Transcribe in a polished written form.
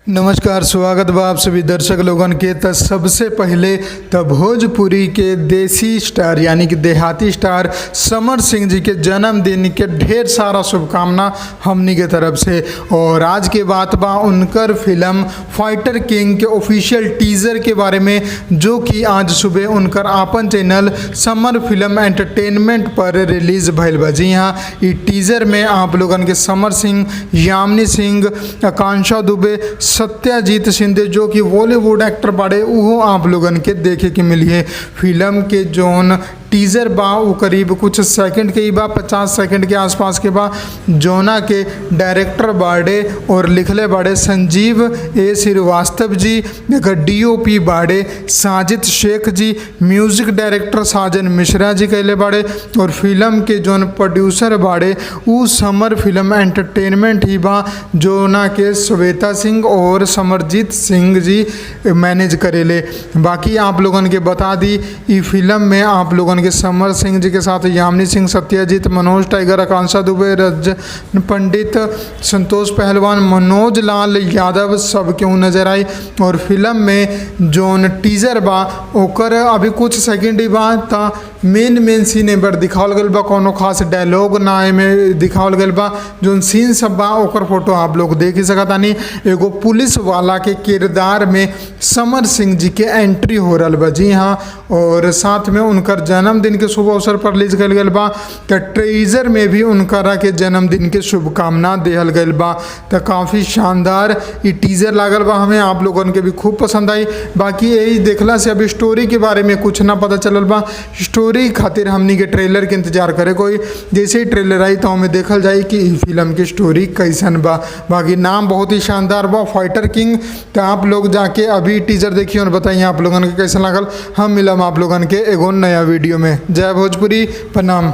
नमस्कार, स्वागत बा आप सभी दर्शक लोगन के। त सबसे पहले त भोजपुरी के देसी स्टार यानी कि देहाती स्टार समर सिंह जी के जन्मदिन के ढेर सारा शुभकामना हमनी के तरफ से। और आज के बात बा उनकर फिल्म फाइटर किंग के ऑफिशियल टीज़र के बारे में, जो कि आज सुबह उनकर आपन चैनल समर फिल्म एंटरटेनमेंट पर रिलीज़ भइल बा। जी हाँ, ई टीज़र में आप लोगन के समर सिंह, यामिनी सिंह, आकांक्षा दुबे, सत्यजीत शिंदे जो कि बॉलीवुड एक्टर बाड़े उहो आप लोगन के देखे के मिली है। फिल्म के जोन टीज़र बा वो करीब कुछ सेकंड के ही बा, 50 सेकंड के आसपास के बा। जोना के डायरेक्टर बाड़े और लिखले बाड़े संजीव ए श्रीवास्तव जी, DOP बाड़े साजिद शेख जी, म्यूजिक डायरेक्टर साजन मिश्रा जी कहले बाड़े। और फिल्म के जोन प्रोड्यूसर बाड़े उ समर फिल्म एंटरटेनमेंट ही बा, जोना के श्वेता सिंह और समरजीत सिंह जी मैनेज करेले। बाकी आप लोगन के बता दी, ई फिल्म में आप लोगन के समर सिंह जी के साथ यामिनी सिंह, सत्यजीत, मनोज टाइगर, आकांक्षा दुबे, रजन पंडित, संतोष पहलवान, मनोज लाल यादव सब क्यों नजर आई। और फिल्म में जोन टीज़र बा ओकर अभी कुछ सेकंड ही बा, ता मेन सीन एबर दिखावल गल बा, कोनो खास डायलॉग ना में दिखावल गल बा। जोन सीन सब बा ओकर फोटो आप लोग देख ही सकतानी। एगो पुलिस वाला के किरदार में समर सिंह जी के एंट्री हो रहा बा। जी हाँ, और साथ में उनकर जन्मदिन के शुभ अवसर पर रिलीज कल गल बा। तो ट्रेजर में भी उनकरा के जन्मदिन के शुभकामना देहल गल बा। तो काफ़ी शानदार ये टीज़र लागल बा, हमें आप लोगन के भी खूब पसंद आई। बाकी यही देखला से अभी स्टोरी के बारे में कुछ ना पता चलल बा। स्टोरी खातिर हमनी के ट्रेलर के इंतजार करे कोई, जैसे ही ट्रेलर आई तो हमें देखल जाए कि फिल्म की स्टोरी कैसन बा। बाकी नाम बहुत ही शानदार बा, फाइटर किंग। तो आप लोग जाके अभी टीज़र देखिए और बताइए आप लोगन के कैसा लागल। हम मिलम आप लोगन के एगो नया वीडियो में। जय भोजपुरी, प्रणाम।